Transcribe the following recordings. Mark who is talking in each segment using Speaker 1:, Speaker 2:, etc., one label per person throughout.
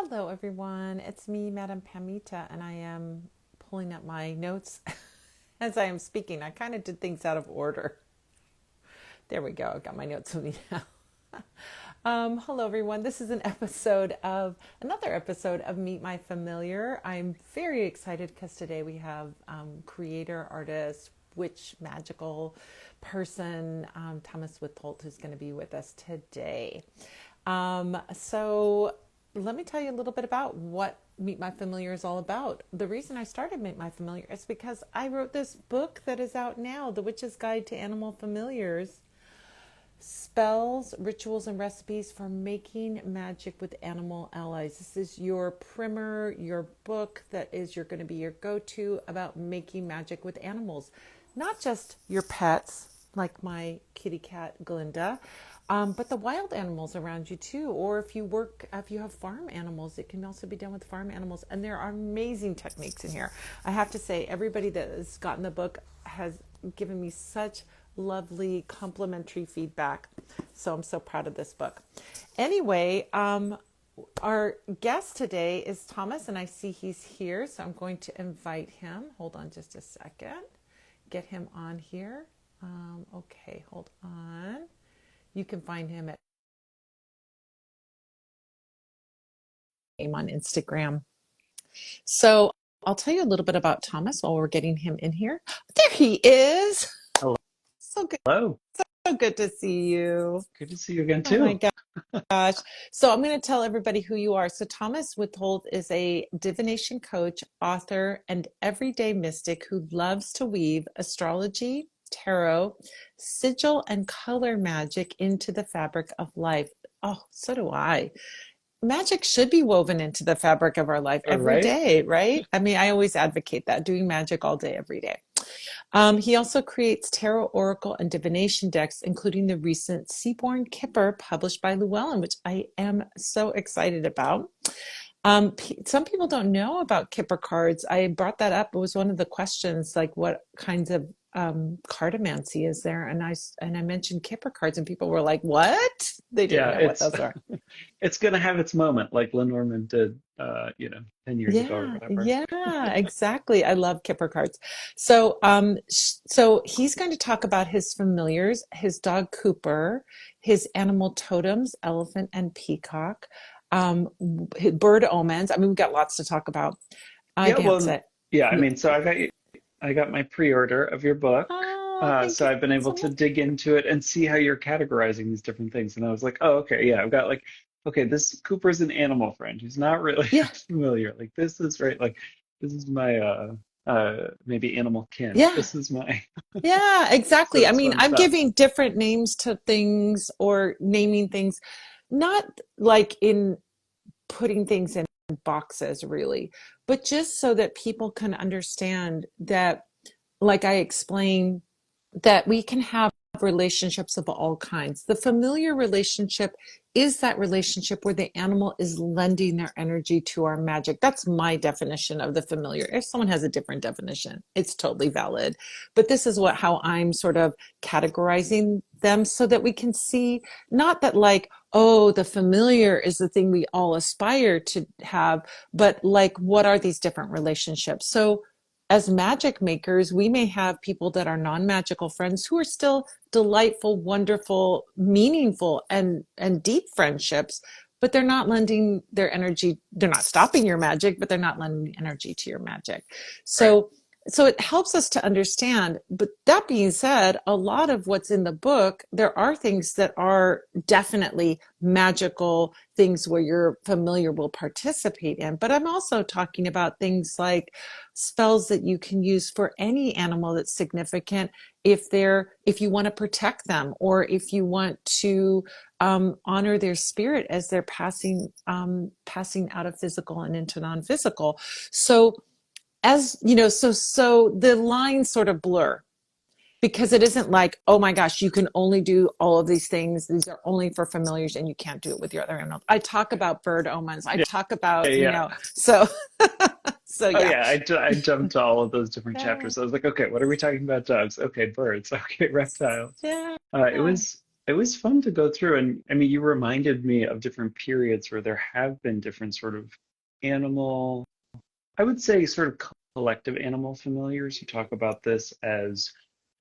Speaker 1: Hello, everyone. It's me, Madam Pamita, and I am pulling up my notes as I am speaking. I kind of did things out of order. There we go. I got my notes with me now. Hello, everyone. This is another episode of Meet My Familiar. I'm very excited because today we have creator, artist, witch, magical person, Thomas Witholt, who's going to be with us today. So let me tell you a little bit about what Meet My Familiar is all about. The reason I started Meet My Familiar is because I wrote this book that is out now, The Witch's Guide to Animal Familiars. Spells, rituals, and recipes for making magic with animal allies. This is your primer, your book that is you're going to be your go-to about making magic with animals. Not just your pets, like my kitty cat Glinda, but the wild animals around you too. Or if you have farm animals, it can also be done with farm animals. And there are amazing techniques in here. I have to say, everybody that has gotten the book has given me such lovely complimentary feedback. So I'm so proud of this book. Anyway, our guest today is Thomas, and I see he's here. So I'm going to invite him. Hold on just a second. Get him on here. Okay, hold on. You can find him on Instagram. So I'll tell you a little bit about Thomas while we're getting him in here. There he is.
Speaker 2: Hello.
Speaker 1: So good.
Speaker 2: Hello.
Speaker 1: So good to see you.
Speaker 2: Good to see you again
Speaker 1: Oh my
Speaker 2: too.
Speaker 1: gosh. So I'm going to tell everybody who you are. So Thomas Witholt is a divination coach, author, and everyday mystic who loves to weave astrology, tarot, sigil, and color magic into the fabric of life. Oh, so do I. Magic should be woven into the fabric of our life
Speaker 2: All
Speaker 1: every
Speaker 2: right.
Speaker 1: day, right? I mean, I always advocate that, doing magic all day, every day. He also creates tarot, oracle, and divination decks, including the recent Seaborn Kipper published by Llewellyn, which I am so excited about. Some people don't know about Kipper cards. I brought that up. It was one of the questions, like what kinds of cartomancy is there? And I mentioned Kipper cards, and people were like, "What?" They didn't
Speaker 2: Yeah,
Speaker 1: know what
Speaker 2: it's
Speaker 1: those are.
Speaker 2: it's gonna have its moment, like Lenormand did, 10 years ago or
Speaker 1: Yeah,
Speaker 2: whatever.
Speaker 1: yeah, exactly. I love Kipper cards. So he's going to talk about his familiars, his dog Cooper, his animal totems, elephant and peacock, his bird omens. I mean, we've got lots to talk about. I
Speaker 2: Yeah,
Speaker 1: can't
Speaker 2: well,
Speaker 1: say.
Speaker 2: yeah. I
Speaker 1: Yeah.
Speaker 2: mean, so I got my pre-order of your book,
Speaker 1: Oh, thank
Speaker 2: so
Speaker 1: you
Speaker 2: I've been able
Speaker 1: so
Speaker 2: to
Speaker 1: much.
Speaker 2: dig into it and see how you're categorizing these different things. And I was like, oh, okay, yeah. I've got like, okay, this Cooper's an animal friend who's not really
Speaker 1: Yeah,
Speaker 2: familiar. Like this is right. Like this is my maybe animal kin.
Speaker 1: yeah,
Speaker 2: This is my
Speaker 1: yeah,
Speaker 2: so
Speaker 1: exactly. I
Speaker 2: it's
Speaker 1: mean,
Speaker 2: fun
Speaker 1: I'm
Speaker 2: stuff.
Speaker 1: giving different names to things or naming things, not like in putting things in boxes really, but just so that people can understand that, like I explained, that we can have relationships of all kinds. The familiar relationship is that relationship where the animal is lending their energy to our magic. That's my definition of the familiar. If someone has a different definition, it's totally valid. But this is how I'm sort of categorizing them so that we can see, not that like, oh, the familiar is the thing we all aspire to have, but like, what are these different relationships? So as magic makers, we may have people that are non-magical friends who are still delightful, wonderful, meaningful, and deep friendships, but they're not lending their energy. They're not stopping your magic, but they're not lending energy to your magic.
Speaker 2: Right.
Speaker 1: So it helps us to understand. But that being said, a lot of what's in the book, there are things that are definitely magical, things where your familiar will participate in. But I'm also talking about things like spells that you can use for any animal that's significant, if you want to protect them, or if you want to honor their spirit as they're passing out of physical and into non-physical. So as you know, so the lines sort of blur, because it isn't like, oh my gosh, you can only do all of these things, these are only for familiars, and you can't do it with your other animals. I talk about bird omens, I
Speaker 2: Yeah.
Speaker 1: talk about,
Speaker 2: Yeah.
Speaker 1: so so
Speaker 2: Oh
Speaker 1: yeah.
Speaker 2: yeah, I jumped to all of those different
Speaker 1: Yeah,
Speaker 2: chapters. I was like, okay, what are we talking about? Dogs. Okay, birds. Okay, reptiles.
Speaker 1: yeah,
Speaker 2: It was it was fun to go through. And I mean, you reminded me of different periods where there have been different sort of animal, I would say sort of collective animal familiars. You talk about this as,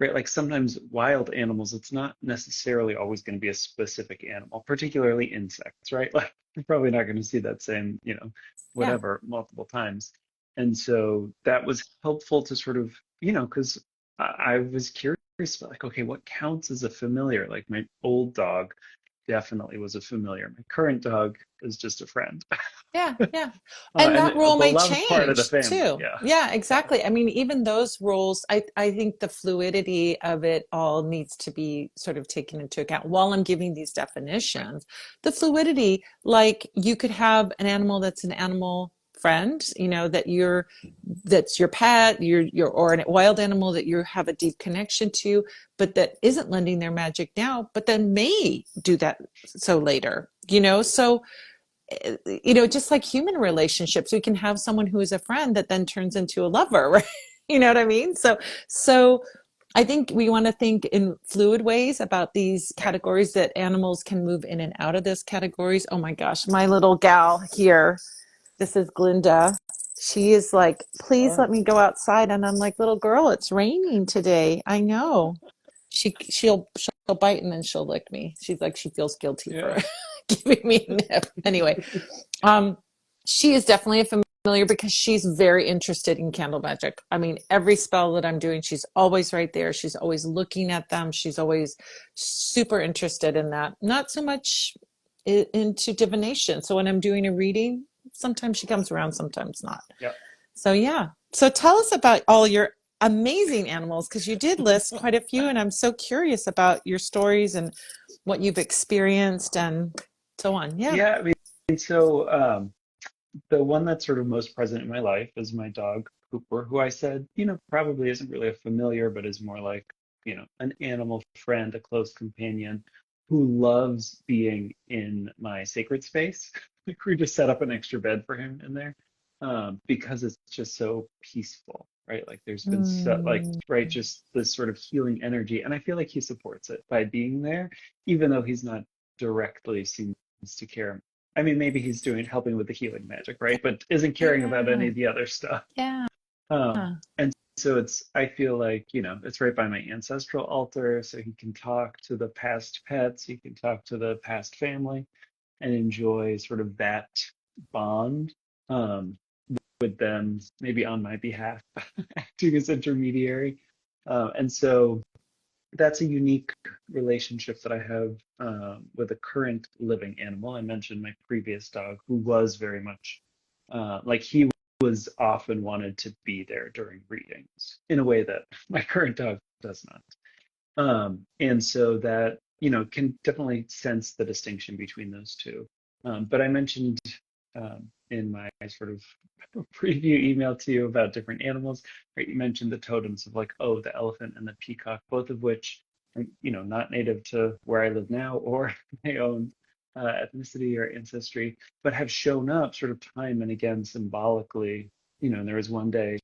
Speaker 2: right, like sometimes wild animals, it's not necessarily always going to be a specific animal, particularly insects, right? Like you're probably not going to see that same,
Speaker 1: Yeah.
Speaker 2: whatever, multiple times. And so that was helpful to sort of, because I was curious about like, okay, what counts as a familiar? Like my old dog definitely was a familiar. My current dog is just a friend.
Speaker 1: Yeah, yeah. And
Speaker 2: And
Speaker 1: that role
Speaker 2: the
Speaker 1: may
Speaker 2: loved part of the
Speaker 1: change
Speaker 2: family.
Speaker 1: too.
Speaker 2: Yeah.
Speaker 1: Yeah,
Speaker 2: Yeah.
Speaker 1: exactly. I mean, even those roles, I think the fluidity of it all needs to be sort of taken into account while I'm giving these
Speaker 2: Right.
Speaker 1: definitions. The fluidity, like you could have an animal that's an animal friend, that's your pet, or a wild animal that you have a deep connection to, but that isn't lending their magic now, but then may do that so later, So just like human relationships, we can have someone who is a friend that then turns into a lover, right? You know what I mean? So I think we want to think in fluid ways about these
Speaker 2: Right.
Speaker 1: categories that animals can move in and out of those categories. Oh my gosh, my little gal here, this is Glinda. She is like, please
Speaker 2: Oh,
Speaker 1: let me go outside. And I'm like, little girl, it's raining today. I know. She'll bite and then she'll lick me. She's like, she feels guilty for
Speaker 2: yeah.
Speaker 1: giving me a nip. Anyway, um, she is definitely a familiar because she's very interested in candle magic. I mean, every spell that I'm doing, she's always right there. She's always looking at them. She's always super interested in that. Not so much into divination. So when I'm doing a reading, sometimes she comes around, sometimes not.
Speaker 2: Yeah.
Speaker 1: So yeah. So tell us about all your amazing animals because you did list quite a few, and I'm so curious about your stories and what you've experienced and so on. Yeah.
Speaker 2: Yeah. I mean, so the one that's sort of most present in my life is my dog, Cooper, who I said, probably isn't really a familiar, but is more like, an animal friend, a close companion who loves being in my sacred space. Like we just set up an extra bed for him in there because it's just so peaceful, right? Like there's been so, like,
Speaker 1: Mm.
Speaker 2: right, just this sort of healing energy. And I feel like he supports it by being there, even though he's not directly seems to care. I mean, maybe he's helping with the healing magic, right? But isn't caring about any
Speaker 1: Yeah.
Speaker 2: of the other stuff.
Speaker 1: Yeah.
Speaker 2: And so I feel like, it's right by my ancestral altar, so he can talk to the past pets, he can talk to the past family, and enjoy sort of that bond um, with them, maybe on my behalf, acting as intermediary. And so that's a unique relationship that I have with a current living animal. I mentioned my previous dog, who was very much like he was often wanted to be there during readings in a way that my current dog does not. And so that, can definitely sense the distinction between those two. But I mentioned in my sort of preview email to you about different animals, right? You mentioned the totems of like, oh, the elephant and the peacock, both of which are, not native to where I live now or my own ethnicity or ancestry, but have shown up sort of time and again symbolically. And there was one day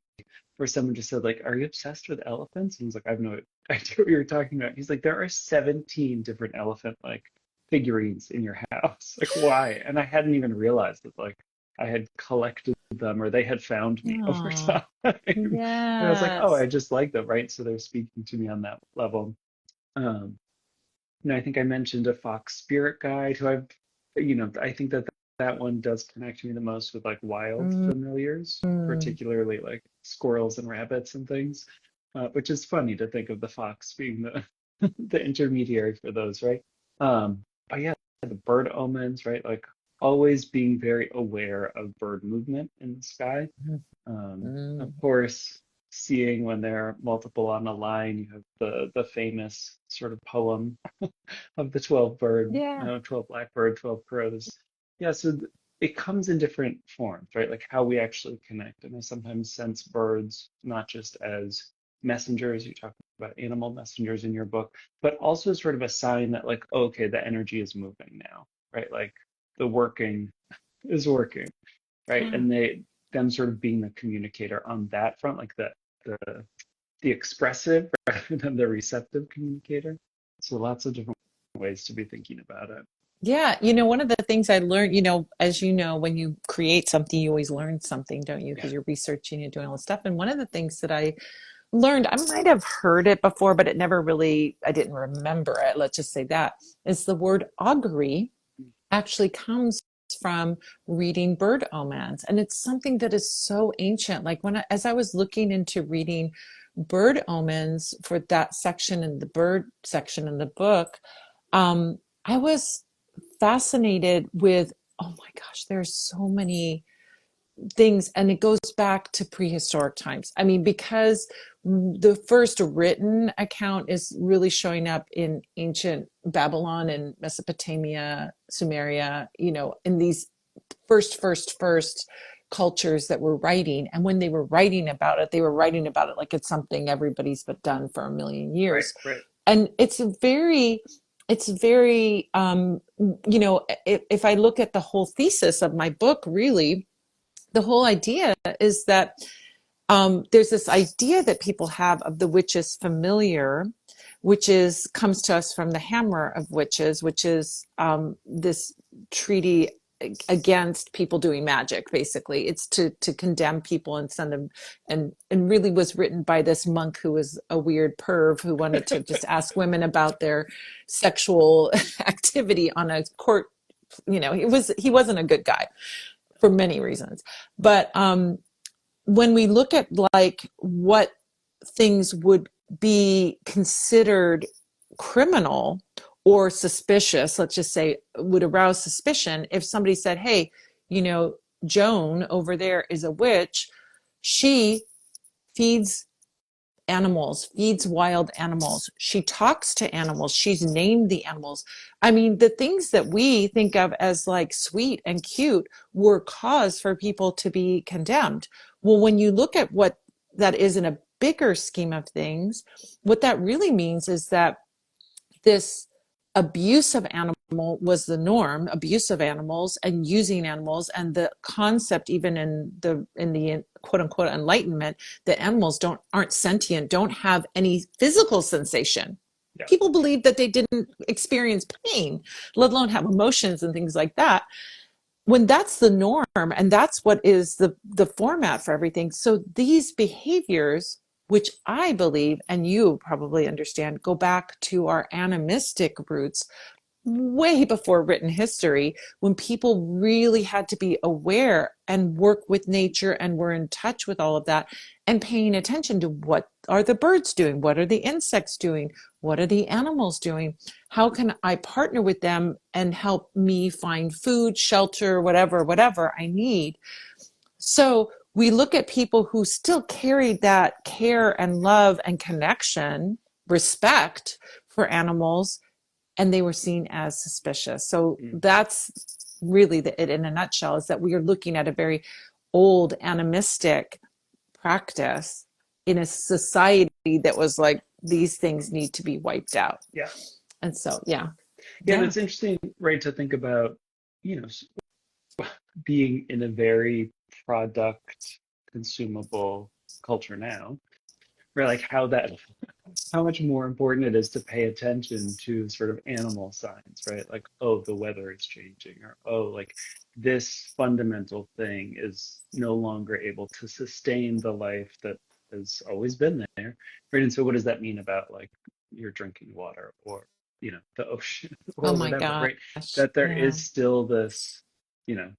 Speaker 2: where someone just said, like, are you obsessed with elephants? And I was like, I have no idea what you're talking about. He's like, there are 17 different elephant like figurines in your house. Like, why? And I hadn't even realized that like I had collected them or they had found me over
Speaker 1: Oh,
Speaker 2: time. And I was like, oh,
Speaker 1: yes.
Speaker 2: I just like them, right? So they're speaking to me on that level. Um, I think I mentioned a fox spirit guide who I think that that one does connect me the most with like wild
Speaker 1: Mm.
Speaker 2: familiars, particularly like squirrels and rabbits and things, which is funny to think of the fox being the the intermediary for those, right? But yeah, the bird omens, right? Like always being very aware of bird movement in the sky. Of
Speaker 1: Mm.
Speaker 2: course, seeing when there are multiple on a line, you have the famous sort of poem of the 12 bird,
Speaker 1: Yeah.
Speaker 2: 12 blackbird, 12 crows. Yeah, so it comes in different forms, right? Like how we actually connect. And I sometimes sense birds not just as messengers, you talk about animal messengers in your book, but also sort of a sign that like, oh, okay, the energy is moving now, right? Like the working is working, right?
Speaker 1: Yeah.
Speaker 2: And them sort of being the communicator on that front, like the expressive rather than the receptive communicator. So lots of different. ways to be thinking about it.
Speaker 1: Yeah, one of the things I learned, as you know, when you create something, you always learn something, don't you?
Speaker 2: Yeah.
Speaker 1: Because you're researching and doing all this stuff. And one of the things that I learned, I might have heard it before, but it never really, I didn't remember it. Let's just say that is the word augury actually comes from reading bird omens. And it's something that is so ancient. Like as I was looking into reading bird omens for that section in the bird section in the book, I was fascinated with, oh my gosh, there's so many things, and it goes back to prehistoric times. I mean, because the first written account is really showing up in ancient Babylon and Mesopotamia, Sumeria, in these first cultures that were writing. And when they were writing about it, they were writing about it like it's something everybody's but done for a million
Speaker 2: Right.
Speaker 1: years.
Speaker 2: Right.
Speaker 1: And it's very if I look at the whole thesis of my book, really the whole idea is that there's this idea that people have of the witch's familiar, which is comes to us from the Hammer of Witches, which is this treaty against people doing magic. Basically, it's to condemn people and send them, and really was written by this monk who was a weird perv who wanted to just ask women about their sexual activity on a court. He wasn't a good guy for many reasons, but when we look at like what things would be considered criminal or suspicious, let's just say would arouse suspicion if somebody said, hey, you know, Joan over there is a witch. She feeds animals, feeds wild animals. She talks to animals. She's named the animals. I mean, the things that we think of as like sweet and cute were cause for people to be condemned. Well, when you look at what that is in a bigger scheme of things, what that really means is that this abuse of animal was the norm, abuse of animals and using animals, and the concept even in the quote unquote enlightenment that animals aren't sentient, don't have any physical sensation.
Speaker 2: Yeah.
Speaker 1: People believed that they didn't experience pain, let alone have emotions and things like that, when that's the norm and that's what is the format for everything. So these behaviors, which I believe and you probably understand, go back to our animistic roots way before written history, when people really had to be aware and work with nature and were in touch with all of that and paying attention to what are the birds doing, what are the insects doing, what are the animals doing, how can I partner with them and help me find food, shelter, whatever I need. So we look at people who still carried that care and love and connection, respect for animals, and they were seen as suspicious. So
Speaker 2: Mm.
Speaker 1: that's really it in a nutshell, is that we are looking at a very old animistic practice in a society that was like, these things need to be wiped out.
Speaker 2: Yeah.
Speaker 1: And so, yeah,
Speaker 2: Yeah. And
Speaker 1: yeah.
Speaker 2: it's interesting, right, to think about, being in a very product consumable culture now, right? Like how much more important it is to pay attention to sort of animal signs, right? Like, oh, the weather is changing, or oh, like this fundamental thing is no longer able to sustain the life that has always been there, right? And so, what does that mean about like your drinking water, or the ocean,
Speaker 1: Oh
Speaker 2: or
Speaker 1: my
Speaker 2: whatever, right?
Speaker 1: gosh.
Speaker 2: That there
Speaker 1: Yeah.
Speaker 2: is still this, you know,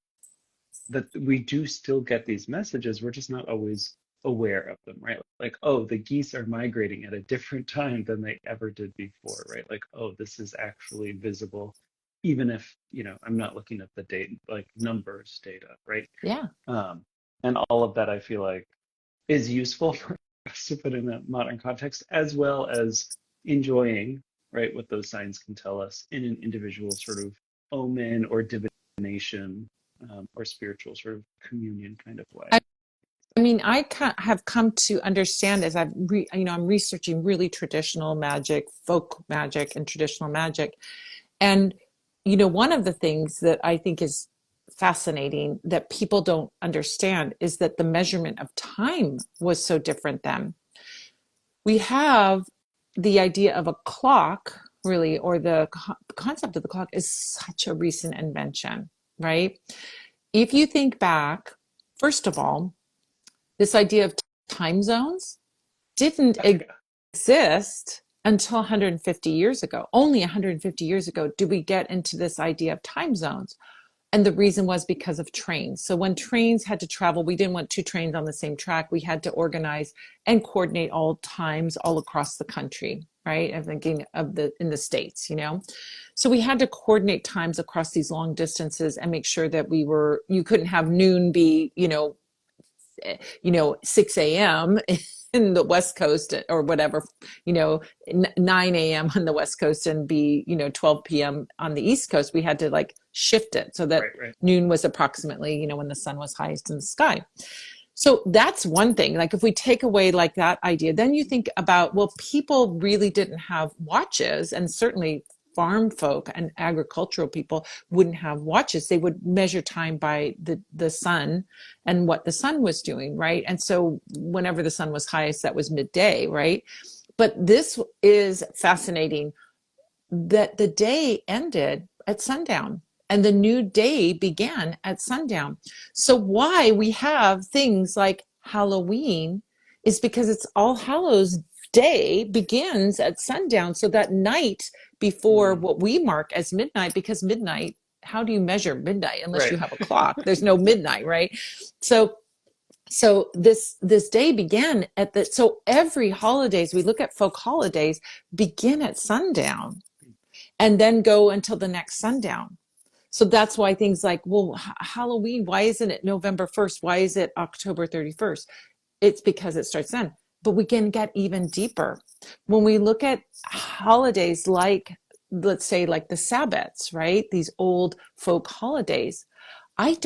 Speaker 2: that we do still get these messages. We're just not always aware of them, right? Like, oh, the geese are migrating at a different time than they ever did before, right? Like, oh, this is actually visible, even if, I'm not looking at the date, like numbers data, right?
Speaker 1: Yeah.
Speaker 2: Um, and all of that I feel like is useful for us to put in a modern context, as well as enjoying, right, what those signs can tell us in an individual sort of omen or divination, or spiritual sort of communion kind of way.
Speaker 1: I, I mean, have come to understand as I'm researching really traditional magic, folk magic, and traditional magic. And, one of the things that I think is fascinating that people don't understand is that the measurement of time was so different then. We have the idea of a clock really, or the concept of the clock is such a recent invention, right? If you think back, first of all, this idea of time zones didn't
Speaker 2: Yeah.
Speaker 1: exist until 150 years ago. Only 150 years ago did we get into this idea of time zones. And the reason was because of trains. So when trains had to travel, we didn't want two trains on the same track. We had to organize and coordinate all times all across the country, right? I'm thinking of the in the States, you know. So we had to coordinate times across these long distances and make sure that you couldn't have noon be, 6 a.m. in the West Coast or whatever, 9 a.m. on the West Coast and be, 12 p.m. on the East Coast. We had to like shift it so that
Speaker 2: Right, right.
Speaker 1: noon was approximately, when the sun was highest in the sky. So that's one thing. Like if we take away like that idea, then you think about, well, people really didn't have watches, and certainly farm folk and agricultural people wouldn't have watches. They would measure time by the sun and what the sun was doing, right? And so whenever the sun was highest, that was midday, right? But this is fascinating that the day ended at sundown and the new day began at sundown. So why we have things like Halloween is because it's All Hallows Day begins at sundown. So that night before
Speaker 2: Mm,
Speaker 1: what we mark as midnight, because midnight, how do you measure midnight unless
Speaker 2: right.
Speaker 1: you have a clock? There's no midnight, right? So this day began so every holidays, we look at folk holidays, begin at sundown and then go until the next sundown. So that's why things like, well, Halloween, why isn't it November 1st? Why is it October 31st? It's because it starts then. But we can get even deeper. When we look at holidays like, let's say, like the Sabbats, right? These old folk holidays, I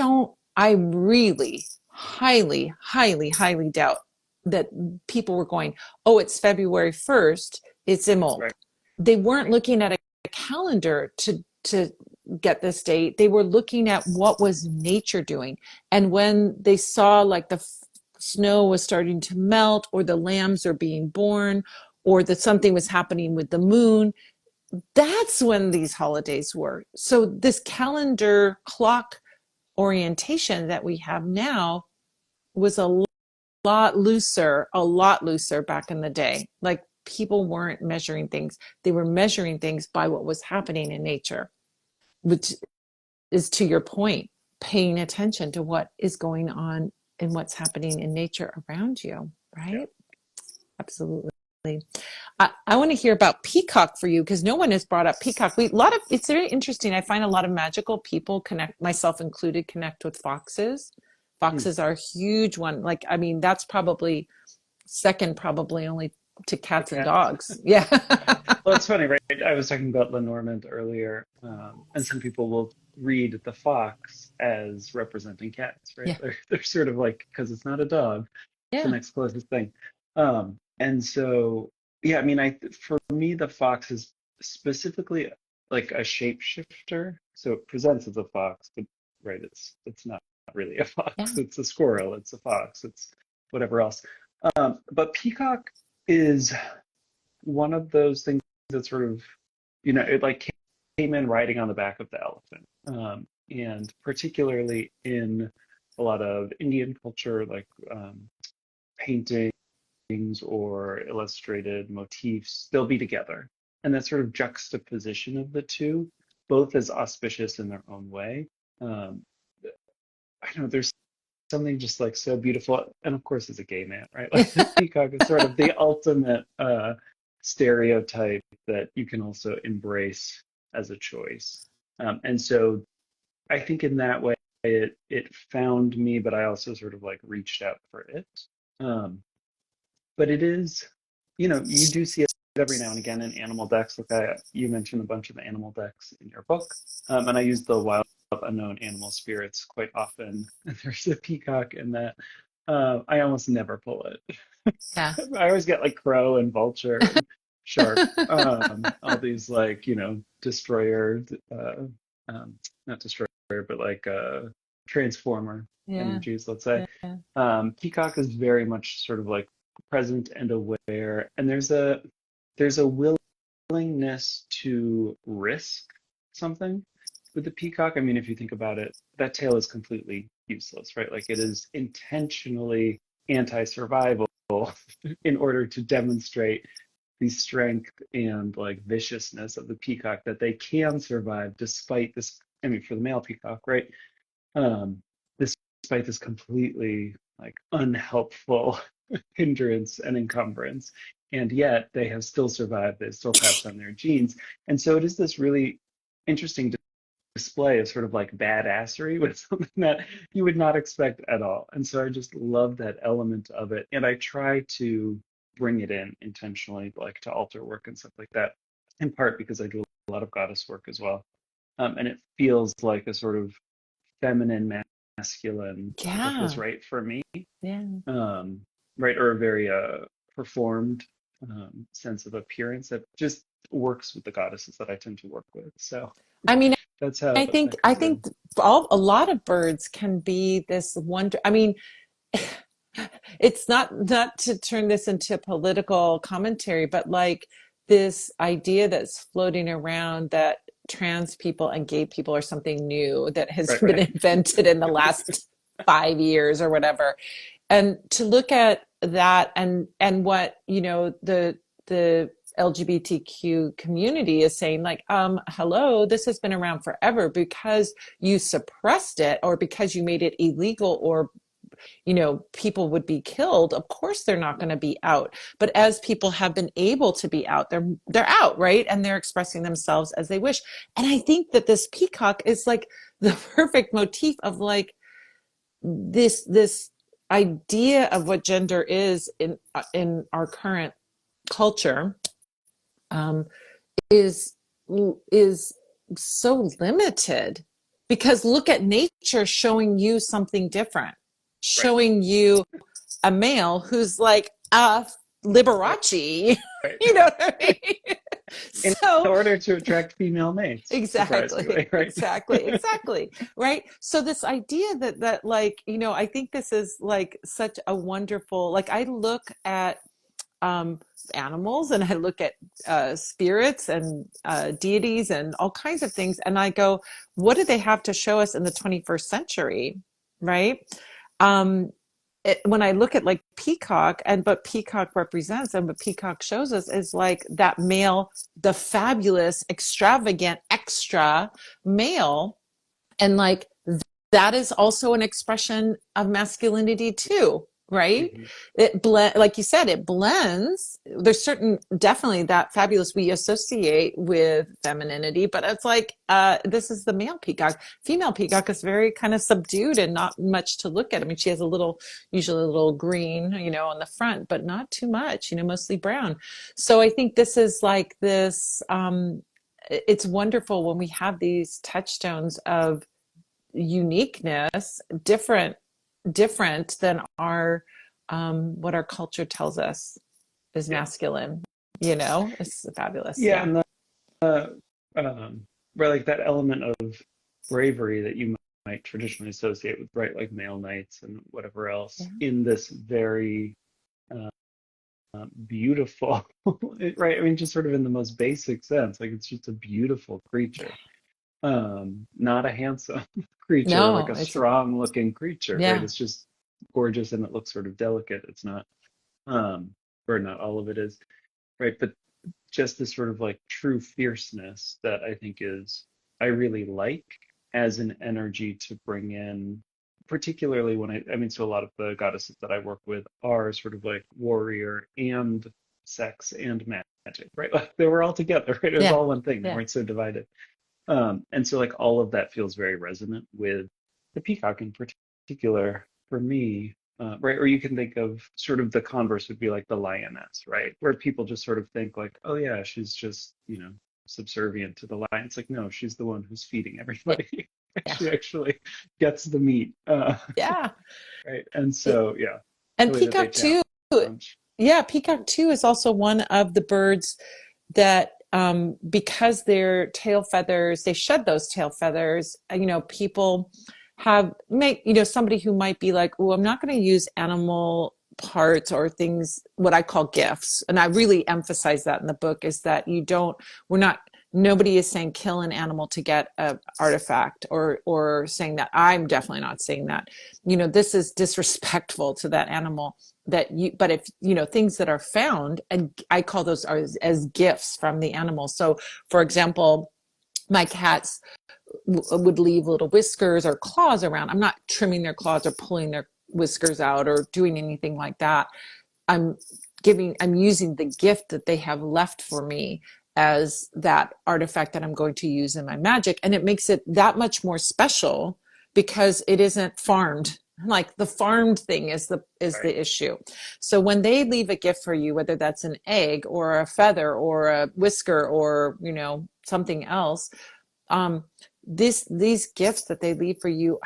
Speaker 1: really highly, highly, highly doubt that people were going, oh, it's February 1st, it's Imbolc.
Speaker 2: Right.
Speaker 1: They weren't looking at a calendar to get this date. They were looking at what was nature doing. And when they saw like the snow was starting to melt, or the lambs are being born, or that something was happening with the moon, that's when these holidays were. So this calendar clock orientation that we have now was a lot looser back in the day. Like people weren't measuring things. They were measuring things by what was happening in nature, which is, to your point, paying attention to what is going on and what's happening in nature around you,
Speaker 2: Yeah.
Speaker 1: right? Absolutely. I want to hear about peacock for you because no one has brought up peacock. It's very interesting. I find a lot of magical people connect, myself included, connect with foxes.
Speaker 2: Mm.
Speaker 1: Foxes are a huge one. Like, I mean, that's probably second, probably only to
Speaker 2: The
Speaker 1: cats and
Speaker 2: cat.
Speaker 1: dogs. Yeah.
Speaker 2: Well, it's funny, right? I was talking about Lenormand earlier, and some people will read the fox as representing cats, right?
Speaker 1: Yeah.
Speaker 2: They're sort of like, because it's not a dog, it's the
Speaker 1: Yeah.
Speaker 2: next closest thing. And so, yeah, I mean, for me, the fox is specifically like a shapeshifter. So it presents as a fox, but right, it's not really a
Speaker 1: Yeah.
Speaker 2: fox. It's a squirrel. It's a fox. It's whatever else. But peacock is one of those things that sort of, it like came in riding on the back of the elephant. And particularly in a lot of Indian culture, like paintings or illustrated motifs, they'll be together. And that sort of juxtaposition of the two, both as auspicious in their own way. Um, I don't know, there's something just like so beautiful. And of course, as a gay man, right? Like the peacock is sort of the ultimate stereotype that you can also embrace as a choice. And so I think in that way, it found me, but I also sort of like reached out for it. Um, but it is, you do see it every now and again in animal decks. Like you mentioned a bunch of animal decks in your book, and I use the wild unknown animal spirits quite often. And there's a peacock in that. I almost never pull it.
Speaker 1: Yeah.
Speaker 2: I always get like crow and vulture and shark, all these like destroyer, not destroyer, but like transformer
Speaker 1: Yeah.
Speaker 2: energies, let's say.
Speaker 1: Yeah.
Speaker 2: Peacock is very much sort of like present and aware, and there's a willingness to risk something with the peacock. I mean, if you think about it, that tail is completely useless, right? Like it is intentionally anti-survival in order to demonstrate the strength and like viciousness of the peacock that they can survive despite this. I mean, for the male peacock, right? Um, despite this completely like unhelpful hindrance and encumbrance, and yet they have still survived. They still passed on their genes, and so it is this really interesting display of sort of like badassery with something that you would not expect at all. And so I just love that element of it, and I try to bring it in intentionally, like to altar work and stuff like that. In part because I do a lot of goddess work as well, and it feels like a sort of feminine masculine that feels
Speaker 1: Yeah.
Speaker 2: right for me,
Speaker 1: Yeah.
Speaker 2: um, right, or a very performed sense of appearance that just works with the goddesses that I tend to work with. So
Speaker 1: I mean,
Speaker 2: that's how
Speaker 1: I think
Speaker 2: that
Speaker 1: I
Speaker 2: comes in.
Speaker 1: think all a lot of birds can be this wonder. I mean, it's not to turn this into political commentary, but like this idea that's floating around that trans people and gay people are something new that has
Speaker 2: Right,
Speaker 1: been
Speaker 2: right,
Speaker 1: invented in the last 5 years or whatever. And to look at that and what, the LGBTQ community is saying, like, hello, this has been around forever. Because you suppressed it or because you made it illegal, or people would be killed, of course they're not going to be out. But as people have been able to be out, they're out, right? And they're expressing themselves as they wish. And I think that this peacock is like the perfect motif of like this idea of what gender is in our current culture, um, is is so limited. Because look at nature showing you something different,
Speaker 2: right,
Speaker 1: showing you a male who's like a
Speaker 2: right,
Speaker 1: Liberace.
Speaker 2: right.
Speaker 1: You know what I mean?
Speaker 2: In
Speaker 1: So
Speaker 2: order to attract female mates,
Speaker 1: exactly,
Speaker 2: surprisingly, right?
Speaker 1: exactly, right. So this idea that like, I think this is like such a wonderful, like, I look at um, animals, and I look at spirits and deities and all kinds of things, and I go, what do they have to show us in the 21st century, right? Um, when I look at like peacock, and but peacock represents, and what peacock shows us is like that male, the fabulous, extravagant, extra male, and like that is also an expression of masculinity too, right?
Speaker 2: Mhm.
Speaker 1: Like you said, it blends. There's certain, definitely, that fabulous we associate with femininity, but it's like, this is the male peacock. Female peacock is very kind of subdued and not much to look at. I mean, she has usually a little green, on the front, but not too much, mostly brown. So I think this is like this, it's wonderful when we have these touchstones of uniqueness, different than our, what our culture tells us is
Speaker 2: Yeah,
Speaker 1: masculine. It's fabulous.
Speaker 2: yeah,
Speaker 1: Yeah.
Speaker 2: and the right, like that element of bravery that you might traditionally associate with, right, like male knights and whatever
Speaker 1: Yeah.
Speaker 2: else, in this very uh, beautiful, right? I mean, just sort of in the most basic sense, like it's just a beautiful creature, not a handsome creature or like
Speaker 1: No,
Speaker 2: a
Speaker 1: it's,
Speaker 2: strong looking creature, right?
Speaker 1: yeah.
Speaker 2: It's just gorgeous and it looks sort of delicate. It's not, um, or not all of it is, right? But just this sort of like true fierceness that I think is, I really like as an energy to bring in, particularly when I mean, so a lot of the goddesses that I work with are sort of like warrior and sex and magic, right? Like they were all together, right? It was
Speaker 1: Yeah.
Speaker 2: all one thing. They
Speaker 1: Yeah.
Speaker 2: weren't so divided. And so like all of that feels very resonant with the peacock in particular for me, right? Or you can think of sort of the converse would be like the lioness, right? Where people just sort of think like, oh yeah, she's just, subservient to the lion. It's like, no, she's the one who's feeding everybody.
Speaker 1: Yeah.
Speaker 2: She actually gets the meat,
Speaker 1: Yeah.
Speaker 2: right? And
Speaker 1: It,
Speaker 2: so, yeah,
Speaker 1: and
Speaker 2: the way that they
Speaker 1: peacock too.
Speaker 2: challenge.
Speaker 1: Yeah. Peacock too is also one of the birds that, because their tail feathers, they shed those tail feathers, people have make, somebody who might be like, oh, I'm not going to use animal parts or things, what I call gifts. And I really emphasize that in the book, is that we're not, nobody is saying kill an animal to get an artifact, or saying that. I'm definitely not saying that. This is disrespectful to that animal, but if, things that are found, and I call those as gifts from the animal. So for example, my cats would leave little whiskers or claws around. I'm not trimming their claws or pulling their whiskers out or doing anything like that. I'm I'm using the gift that they have left for me as that artifact that I'm going to use in my magic. And it makes it that much more special because it isn't farmed. Like the farmed thing is
Speaker 2: Right.
Speaker 1: the issue. So when they leave a gift for you, whether that's an egg or a feather or a whisker or, something else, um, these gifts that they leave for you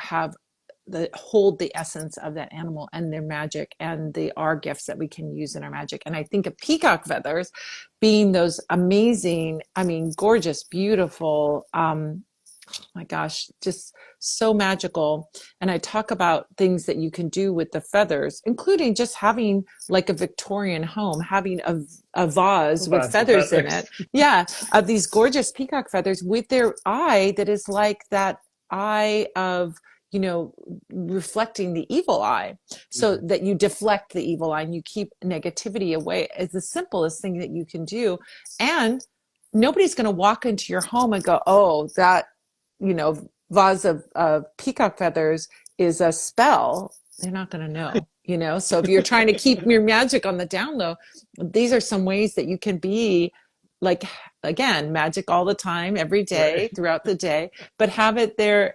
Speaker 1: hold the essence of that animal and their magic, and they are gifts that we can use in our magic. And I think of peacock feathers being those amazing, gorgeous, beautiful, my gosh, just so magical. And I talk about things that you can do with the feathers, including just having like a Victorian home, having a vase with
Speaker 2: Lots of
Speaker 1: feathers in it.
Speaker 2: feathers.
Speaker 1: Yeah, of these gorgeous peacock feathers with their eye that is like that eye of, reflecting the evil eye, so
Speaker 2: Mhm.
Speaker 1: that you deflect the evil eye and you keep negativity away. It's the simplest thing that you can do. And nobody's going to walk into your home and go, oh, that vase of peacock feathers is a spell. They're not going to know. So if you're trying to keep your magic on the down low, these are some ways that you can be like, again, magic all the time, every day,
Speaker 2: Right.
Speaker 1: throughout the day, but have it there,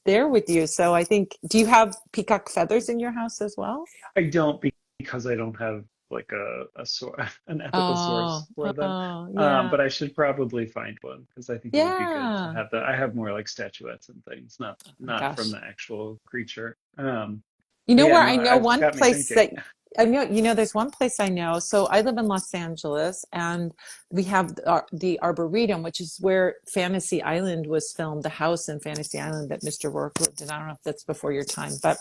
Speaker 1: there with you. So I think, do you have peacock feathers in your house as well?
Speaker 2: I don't, because I don't have like an ethical
Speaker 1: Oh,
Speaker 2: source for them.
Speaker 1: yeah.
Speaker 2: But I should probably find one because I think it would be good to
Speaker 1: Yeah.
Speaker 2: have that. I have more like statuettes and things, not
Speaker 1: Oh my
Speaker 2: not from
Speaker 1: gosh.
Speaker 2: the actual creature.
Speaker 1: You
Speaker 2: But
Speaker 1: know
Speaker 2: yeah,
Speaker 1: where
Speaker 2: no,
Speaker 1: I know
Speaker 2: it's
Speaker 1: one
Speaker 2: got me
Speaker 1: place
Speaker 2: thinking.
Speaker 1: that I know, there's one place I know. So I live in Los Angeles, and we have the Arboretum, which is where Fantasy Island was filmed, the house in Fantasy Island that Mr. Rourke lived in. I don't know if that's before your time, but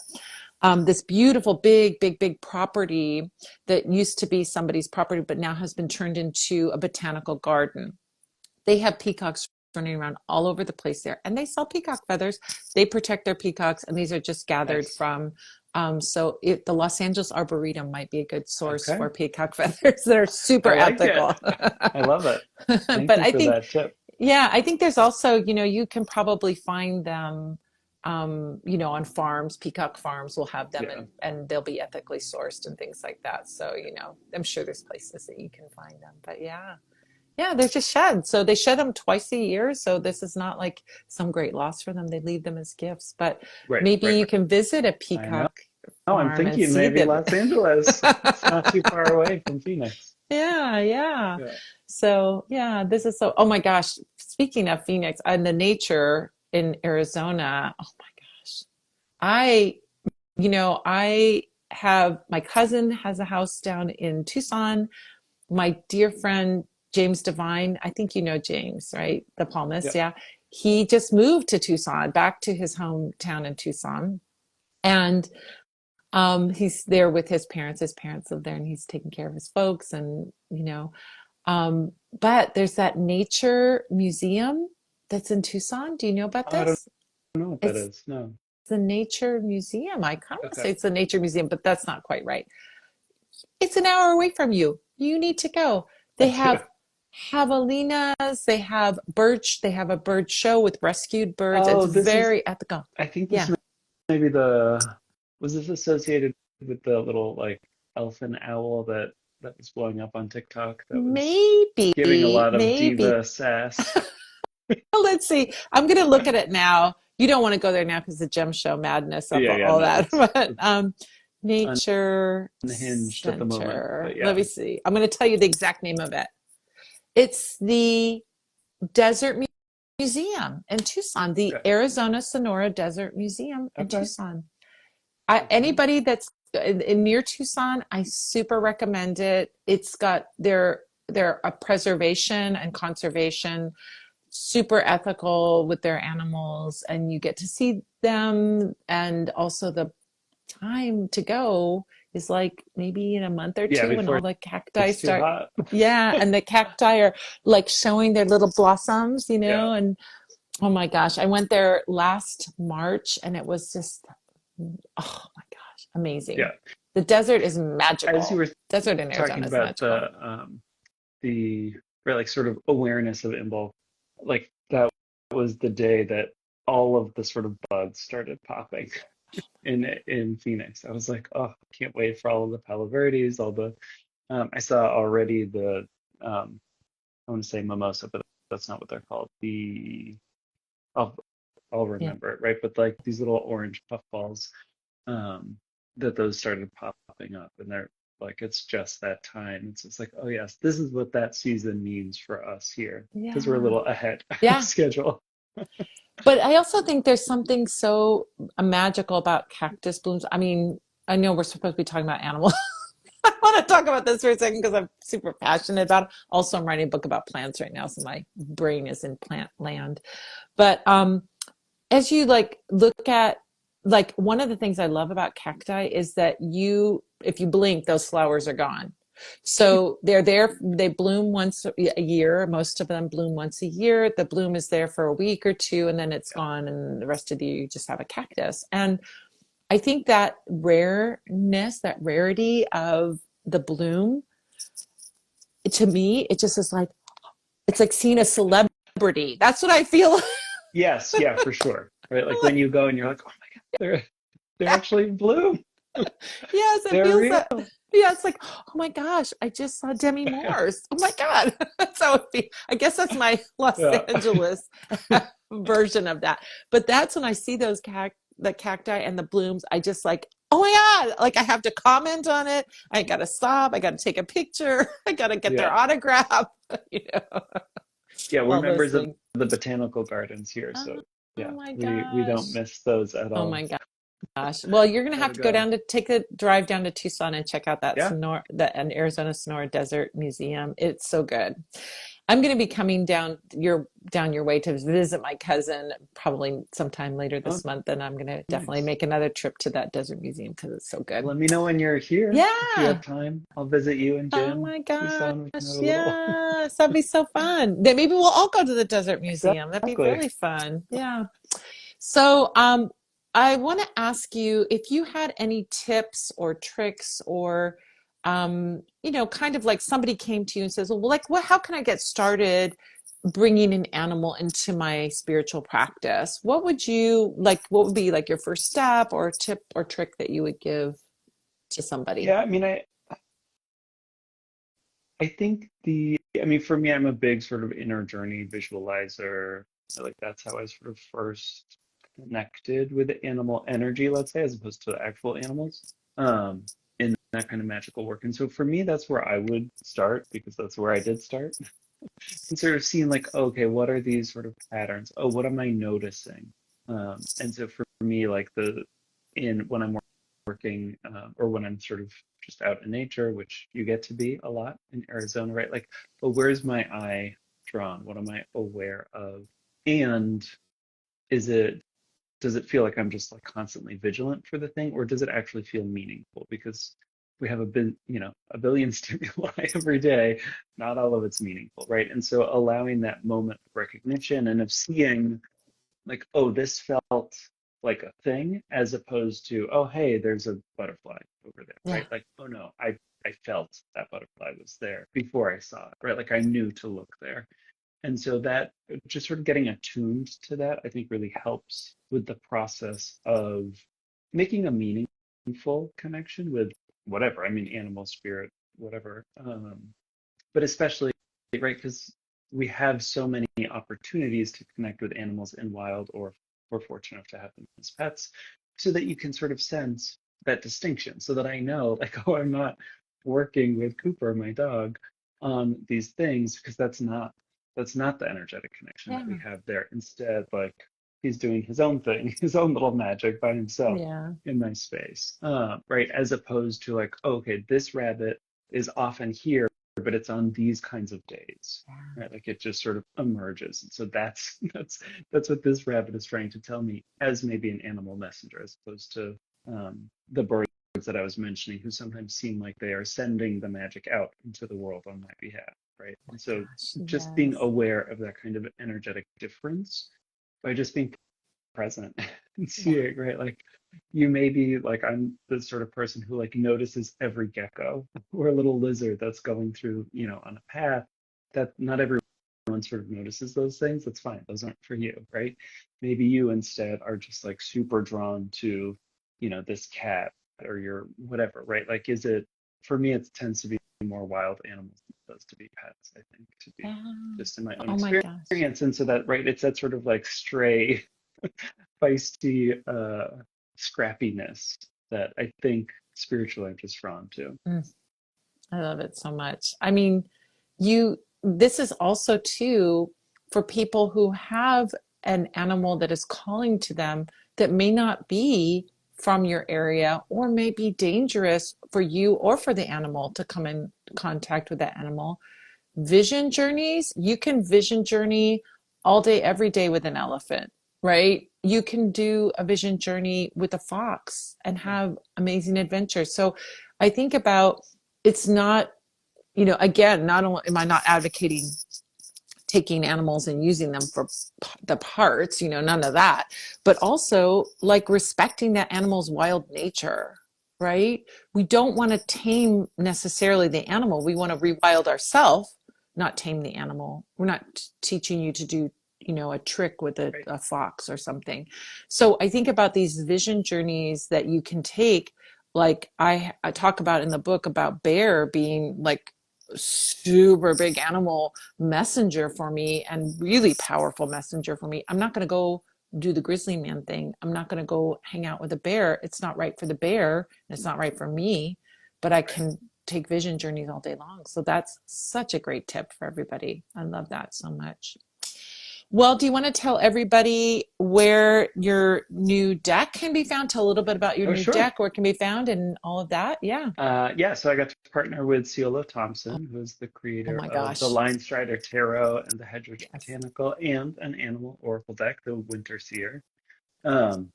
Speaker 1: this beautiful, big, big, big property that used to be somebody's property, but now has been turned into a botanical garden. They have peacocks running around all over the place there, and they sell peacock feathers. They protect their peacocks, and these are just gathered
Speaker 2: Nice.
Speaker 1: from. The Los Angeles Arboretum might be a good source
Speaker 2: Okay.
Speaker 1: for peacock feathers that are
Speaker 2: I
Speaker 1: super
Speaker 2: like it.
Speaker 1: ethical.
Speaker 2: I love it. Thank
Speaker 1: But
Speaker 2: you
Speaker 1: I
Speaker 2: for
Speaker 1: think,
Speaker 2: that tip.
Speaker 1: yeah, I think there's also, you can probably find them, on farms. Peacock farms will have them,
Speaker 2: Yeah.
Speaker 1: and they'll be ethically sourced and things like that. So, I'm sure there's places that you can find them. But yeah. Yeah, they're just shed. So they shed them twice a year. So this is not like some great loss for them. They leave them as gifts. But
Speaker 2: Right,
Speaker 1: maybe
Speaker 2: right,
Speaker 1: you
Speaker 2: right.
Speaker 1: can visit a
Speaker 2: I know.
Speaker 1: peacock
Speaker 2: Oh, I'm
Speaker 1: farm and
Speaker 2: thinking
Speaker 1: see
Speaker 2: maybe
Speaker 1: them.
Speaker 2: Los Angeles. It's not too far away from Phoenix.
Speaker 1: Yeah, yeah.
Speaker 2: Yeah.
Speaker 1: So yeah, this is so. Oh my gosh! Speaking of Phoenix and the nature in Arizona, oh my gosh! I, I have my cousin has a house down in Tucson. My dear friend James Devine, I think you know James, right? The palmist,
Speaker 2: Yeah.
Speaker 1: yeah. He just moved to Tucson, back to his hometown in Tucson. And he's there with his parents. His parents live there, and he's taking care of his folks. And, but there's that nature museum that's in Tucson. Do you know about
Speaker 2: I don't
Speaker 1: this?
Speaker 2: know what that
Speaker 1: It's
Speaker 2: is. No.
Speaker 1: the nature museum. I kind of want to say
Speaker 2: Okay.
Speaker 1: it's the nature museum, but that's not quite right. It's an hour away from you. You need to go.
Speaker 2: I
Speaker 1: They
Speaker 2: do.
Speaker 1: have javelinas, they have birch, they have a bird show with rescued birds. It's
Speaker 2: Oh, this is,
Speaker 1: very ethical.
Speaker 2: I think this
Speaker 1: Yeah,
Speaker 2: may be was this associated with the little like elfin owl that was blowing up on TikTok that was giving a
Speaker 1: maybe,
Speaker 2: lot of
Speaker 1: maybe.
Speaker 2: diva sass?
Speaker 1: Well, let's see. I'm going to look at it now. You don't want to go there now because the gem show madness of
Speaker 2: Yeah, yeah,
Speaker 1: all
Speaker 2: no,
Speaker 1: that. But
Speaker 2: it's
Speaker 1: Nature
Speaker 2: unhinged at the moment,
Speaker 1: Center.
Speaker 2: but
Speaker 1: Let
Speaker 2: yeah.
Speaker 1: me see. I'm going to tell you the exact name of it. It's the Desert Museum in Tucson, the
Speaker 2: Okay.
Speaker 1: Arizona Sonora Desert Museum in
Speaker 2: Okay.
Speaker 1: Tucson.
Speaker 2: Okay.
Speaker 1: Anybody that's near Tucson, I super recommend it. It's got their preservation and conservation, super ethical with their animals, and you get to see them, and also the time to go is like maybe in a month or
Speaker 2: Yeah,
Speaker 1: two when all
Speaker 2: before
Speaker 1: the cacti
Speaker 2: it's too
Speaker 1: start.
Speaker 2: hot.
Speaker 1: Yeah, and the cacti are like showing their little blossoms,
Speaker 2: Yeah,
Speaker 1: and oh my gosh, I went there last March and it was just, oh my gosh, amazing.
Speaker 2: yeah.
Speaker 1: The desert is
Speaker 2: As you
Speaker 1: magical.
Speaker 2: were
Speaker 1: Desert in
Speaker 2: talking
Speaker 1: Arizona is
Speaker 2: about
Speaker 1: magical.
Speaker 2: the right, like sort of awareness of Imbolc, like that was the day that all of the sort of bugs started popping in Phoenix. I was like, oh, I can't wait for all of the Palo Verdes, all the I saw already the I want to say mimosa, but that's not what they're called. The I'll I'll
Speaker 1: Yeah.
Speaker 2: remember it, right? But like these little orange puffballs, um, that those started popping up, and they're like, it's just that time. It's like, oh yes, this is what that season means for us here, because we're a
Speaker 1: Yeah.
Speaker 2: little ahead of
Speaker 1: Yeah.
Speaker 2: schedule.
Speaker 1: But I also think there's something so magical about cactus blooms. I mean, I know we're supposed to be talking about animals. I want to talk about this for a second because I'm super passionate about it. Also, I'm writing a book about plants right now, so my brain is in plant land. But as you like look at like one of the things I love about cacti is that if you blink, those flowers are gone. So they're there, they bloom once a year. Most of them bloom once a year. The bloom is there for a week or two and then it's
Speaker 2: Yeah.
Speaker 1: gone, and the rest of the year you just have a cactus. And I think that rareness, that rarity of the bloom, to me, it just is like, it's like seeing a celebrity. That's what I feel.
Speaker 2: Yes, yeah, for sure. Right, like when
Speaker 1: Like,
Speaker 2: you go and you're like, oh my God, they're
Speaker 1: yeah.
Speaker 2: actually in bloom.
Speaker 1: Yes, it
Speaker 2: They're
Speaker 1: feels
Speaker 2: real.
Speaker 1: that. Yeah, it's like, oh my gosh, I just saw Demi Moore's. Oh my God. That's how it feels. I guess that's my Los
Speaker 2: Yeah.
Speaker 1: Angeles version of that. But that's when I see the cacti and the blooms, I just like, oh my God, like I have to comment on it. I got to stop. I got to take a picture. I got to get their
Speaker 2: Yeah.
Speaker 1: autograph, you know,
Speaker 2: Yeah, we're
Speaker 1: all those
Speaker 2: members of
Speaker 1: things.
Speaker 2: the botanical gardens here,
Speaker 1: Oh,
Speaker 2: so
Speaker 1: oh
Speaker 2: yeah,
Speaker 1: my
Speaker 2: we don't
Speaker 1: gosh.
Speaker 2: miss those at
Speaker 1: Oh
Speaker 2: all.
Speaker 1: my gosh. Well, you're gonna have
Speaker 2: Gotta
Speaker 1: to go
Speaker 2: go.
Speaker 1: down to take a drive down to Tucson and check out that
Speaker 2: Yeah.
Speaker 1: Sonora, that an Arizona Sonora Desert Museum. It's so good. I'm gonna be coming down your way to visit my cousin probably sometime later
Speaker 2: Oh,
Speaker 1: this month, and I'm gonna definitely
Speaker 2: nice.
Speaker 1: make another trip to that desert museum because it's so good.
Speaker 2: Let me know when you're here. If you have
Speaker 1: Yeah.
Speaker 2: time, I'll visit you and
Speaker 1: Oh
Speaker 2: Jim.
Speaker 1: my
Speaker 2: Tucson, we can
Speaker 1: gosh.
Speaker 2: have a little.
Speaker 1: Yes. That'd be so fun. Then maybe we'll all go to the desert museum. That'd be
Speaker 2: Exactly.
Speaker 1: really fun. Yeah. So, I want to ask you if you had any tips or tricks or, kind of like somebody came to you and says, well, like, how can I get started bringing an animal into my spiritual practice? What would be like your first step or tip or trick that you would give to somebody?
Speaker 2: Yeah, I mean, I think I mean, for me, I'm a big sort of inner journey visualizer. Like that's how I sort of first connected with the animal energy, let's say, as opposed to actual animals, in that kind of magical work. And so for me, that's where I would start because that's where I did start. And sort of seeing like, okay, what are these sort of patterns? Oh, what am I noticing? And so for me, like in when I'm working, or when I'm sort of just out in nature, which you get to be a lot in Arizona, right? Like, well, where's my eye drawn? What am I aware of? And is it does it feel like I'm just like constantly vigilant for the thing, or does it actually feel meaningful? Because we have a billion stimuli every day, not all of it's meaningful, right? And so allowing that moment of recognition and of seeing like, oh, this felt like a thing, as opposed to, oh, hey, there's a butterfly over there,
Speaker 1: Yeah.
Speaker 2: right? Like, oh no, I felt that butterfly was there before I saw it, right? Like I knew to look there. And so that just sort of getting attuned to that, I think really helps with the process of making a meaningful connection with whatever. I mean, animal spirit, whatever. But especially, right, because we have so many opportunities to connect with animals in wild, or we're fortunate enough to have them as pets, so that you can sort of sense that distinction, so that I know, like, oh, I'm not working with Cooper, my dog, on these things, because that's not the energetic connection that we
Speaker 1: Yeah.
Speaker 2: have there. Instead, like he's doing his own thing, his own little magic by himself
Speaker 1: Yeah.
Speaker 2: in my space, right? As opposed to like, oh, okay, this rabbit is often here, but it's on these kinds of days, right? Like it just sort of emerges. And so that's that's what this rabbit is trying to tell me as maybe an animal messenger, as opposed to the birds that I was mentioning, who sometimes seem like they are sending the magic out into the world on my behalf, right?
Speaker 1: Oh
Speaker 2: And
Speaker 1: my
Speaker 2: so
Speaker 1: gosh,
Speaker 2: just being
Speaker 1: yes.
Speaker 2: aware of that kind of energetic difference by just being present and
Speaker 1: Yeah.
Speaker 2: seeing, right? Like you may be like, I'm the sort of person who like notices every gecko or a little lizard that's going through, on a path. That not everyone sort of notices those things. That's fine. Those aren't for you, right? Maybe you instead are just like super drawn to, this cat or your whatever, right? Like, is it, for me, it tends to be more wild animals than it does to be pets, I think, to be
Speaker 1: Yeah.
Speaker 2: just in my own
Speaker 1: Oh my gosh.
Speaker 2: experience. And so that, right, it's that sort of like stray, feisty, scrappiness that I think spiritually I'm just drawn to.
Speaker 1: Mm, I love it so much. I mean, this is also too for people who have an animal that is calling to them that may not be from your area or may be dangerous for you or for the animal to come in contact with that animal. Vision journeys, you can vision journey all day, every day with an elephant, right? You can do a vision journey with a fox and
Speaker 2: Yeah,
Speaker 1: have amazing adventures. So I think about it's not, again, not only am I not advocating taking animals and using them for the parts, none of that, but also like respecting that animal's wild nature, right? We don't want to tame necessarily the animal. We want to rewild ourselves, not tame the animal. We're not teaching you to do, a trick with a,
Speaker 2: right.
Speaker 1: a fox or something. So I think about these vision journeys that you can take. Like I talk about in the book about bear being like super big animal messenger for me and really powerful messenger for me. I'm not going to go do the grizzly man thing. I'm not going to go hang out with a bear. It's not right for the bear and it's not right for me, but I
Speaker 2: Right.
Speaker 1: can take vision journeys all day long. So that's such a great tip for everybody. I love that so much. Well, do you want to tell everybody where your new deck can be found? Tell a little bit about your
Speaker 2: Oh,
Speaker 1: new
Speaker 2: sure.
Speaker 1: deck, where it can be found, and all of that. Yeah.
Speaker 2: Yeah, so I got to partner with Ciolo
Speaker 1: Oh,
Speaker 2: Thompson, who's the
Speaker 1: oh
Speaker 2: creator
Speaker 1: my
Speaker 2: of the
Speaker 1: gosh.
Speaker 2: Line Strider Tarot and the Hedrick
Speaker 1: Yes.
Speaker 2: Botanical and an animal oracle deck, the Winter Seer. Um,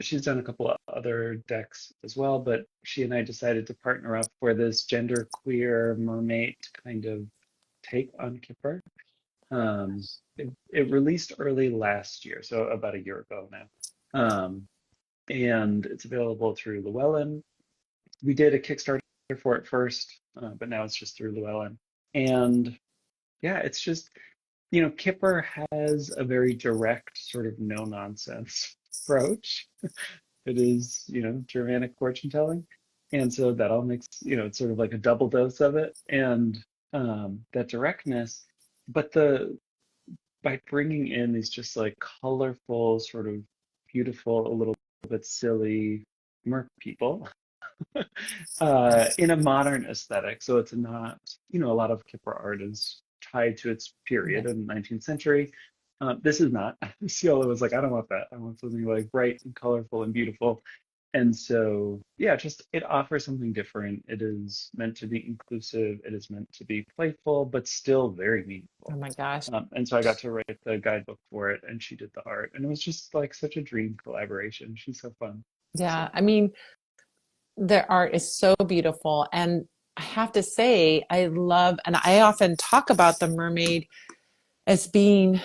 Speaker 2: she's done a couple of other decks as well, but she and I decided to partner up for this genderqueer mermaid kind of take on Kipper. It released early last year, so about a year ago now. And it's available through Llewellyn. We did a Kickstarter for it first, but now it's just through Llewellyn. And yeah, it's just, Kipper has a very direct, sort of no nonsense approach. It is, Germanic fortune telling. And so that all makes, it's sort of like a double dose of it. And that directness, but by bringing in these just like colorful, sort of beautiful, a little bit silly merc people,
Speaker 1: Yes.
Speaker 2: in a modern aesthetic. So it's not, a lot of Kipper art is tied to its period
Speaker 1: Yes.
Speaker 2: in the 19th century. This is not. Ciolo was like, I don't want that. I want something like bright and colorful and beautiful. And so, yeah, just it offers something different. It is meant to be inclusive. It is meant to be playful, but still very
Speaker 1: Oh
Speaker 2: meaningful.
Speaker 1: my gosh.
Speaker 2: And so I got to write the guidebook for it, and she did the art, and it was just like such a dream collaboration. She's so fun.
Speaker 1: Yeah.
Speaker 2: So
Speaker 1: I mean, their art is so beautiful. And I have to say, I love, and I often talk about the mermaid as being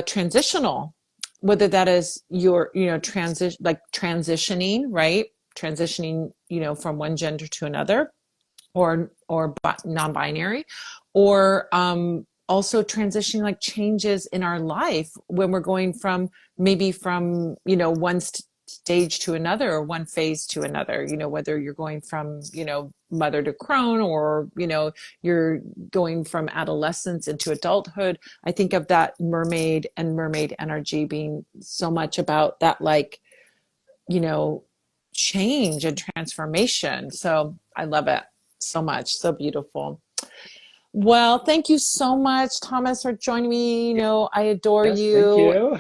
Speaker 1: transitional, whether that is your, transitioning, right? Transitioning, from one gender to another, or non-binary, or also transitioning like changes in our life when we're going from maybe from one stage to another or one phase to another, whether you're going from mother to crone, or you're going from adolescence into adulthood. I think of that mermaid and mermaid energy being so much about that, like, you know, change and transformation. So I love it so much. So beautiful. Well, thank you so much, Thomas, for joining me. I adore
Speaker 2: yes, thank
Speaker 1: you.
Speaker 2: you.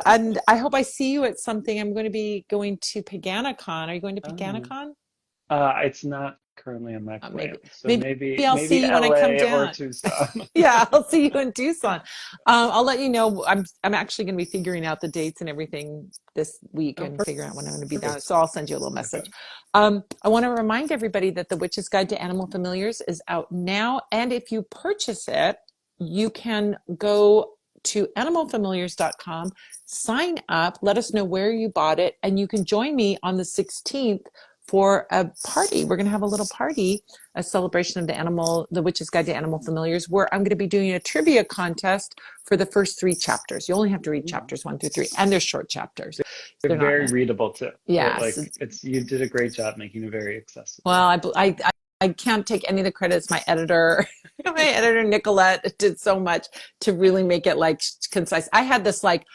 Speaker 1: And I hope I see you at something. I'm going to be going to PaganaCon. Are you going to
Speaker 2: Oh, yeah.
Speaker 1: PaganaCon?
Speaker 2: It's not currently on my plan.
Speaker 1: Maybe,
Speaker 2: So
Speaker 1: maybe
Speaker 2: maybe
Speaker 1: I'll
Speaker 2: maybe
Speaker 1: see you when I come
Speaker 2: LA or
Speaker 1: down.
Speaker 2: Tucson.
Speaker 1: Yeah, I'll see you in Tucson. I'll let you know. I'm actually going to be figuring out the dates and everything this week
Speaker 2: Oh,
Speaker 1: and figuring out when I'm going to be down.
Speaker 2: perfect.
Speaker 1: So I'll send you a little
Speaker 2: Okay.
Speaker 1: message. I want to remind everybody that The Witch's Guide to Animal Familiars is out now, and if you purchase it, you can go to animalfamiliars.com, sign up, let us know where you bought it, and you can join me on the 16th for a party. We're going to have a little party, a celebration of the Witch's Guide to Animal Familiars, where I'm going to be doing a trivia contest for the first 3 chapters. You only have to read
Speaker 2: Ooh.
Speaker 1: chapters 1 through 3, and they're short chapters.
Speaker 2: They're
Speaker 1: They're not,
Speaker 2: very readable too. They're
Speaker 1: yes.
Speaker 2: like it's you did a great job making it very accessible.
Speaker 1: Well, I can't take any of the credits. My editor, my editor Nicolette did so much to really make it like concise. I had this like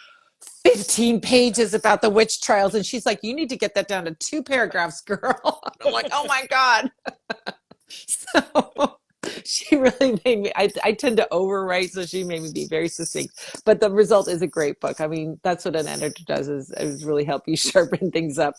Speaker 1: 15 pages about the witch trials, and she's like, "You need to get that down to 2 paragraphs, girl." And I'm like, "Oh my god." So she really made me, I tend to overwrite, so she made me be very succinct. But the result is a great book. I mean, that's what an editor does is really help you sharpen things up.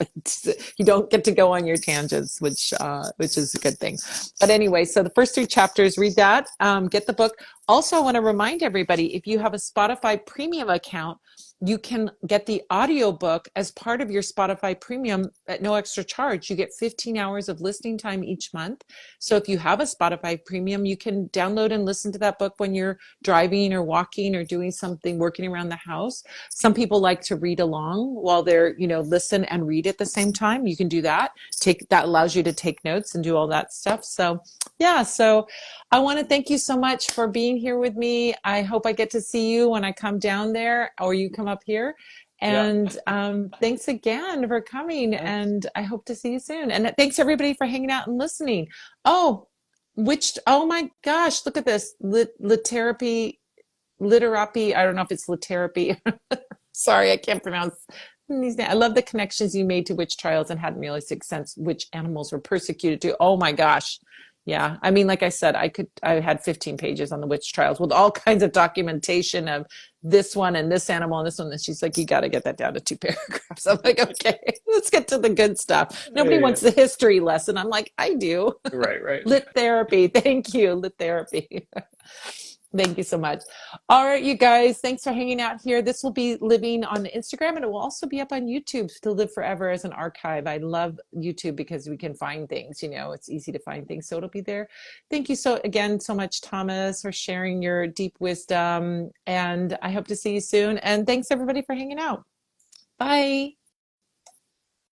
Speaker 1: You don't get to go on your tangents, which is a good thing. But anyway, so the first 3 chapters, read that, get the book. Also, I want to remind everybody, if you have a Spotify premium account, you can get the audiobook as part of your Spotify premium at no extra charge. You get 15 hours of listening time each month. So if you have a Spotify premium, you can download and listen to that book when you're driving or walking or doing something, working around the house. Some people like to read along while they're, listen and read at the same time. You can do that. That allows you to take notes and do all that stuff. So yeah, so I want to thank you so much for being here with me. I hope I get to see you when I come down there or you come up here.
Speaker 2: Yeah.
Speaker 1: And thanks again for coming.
Speaker 2: Yes.
Speaker 1: And I hope to see you soon. And thanks everybody for hanging out and listening. Oh, oh my gosh, look at this. Literapy, literapy. I don't know if it's literapy. Sorry, I can't pronounce these names. I love the connections you made to witch trials and hadn't really six sense which animals were persecuted to. Oh my gosh. Yeah. I mean, like I said, I had 15 pages on the witch trials with all kinds of documentation of this one and this animal and this one. And she's like, you got to get that down to 2 paragraphs. I'm like, okay, let's get to the good stuff. Nobody
Speaker 2: Yeah.
Speaker 1: wants the history lesson. I'm like, I do.
Speaker 2: Right, right.
Speaker 1: Lit therapy. Thank you. Lit therapy. Thank you so much. All right, you guys, thanks for hanging out here. This will be living on Instagram and it will also be up on YouTube to live forever as an archive. I love YouTube because we can find things, it's easy to find things. So it'll be there. Thank you so much, Thomas, for sharing your deep wisdom. And I hope to see you soon. And thanks everybody for hanging out. Bye.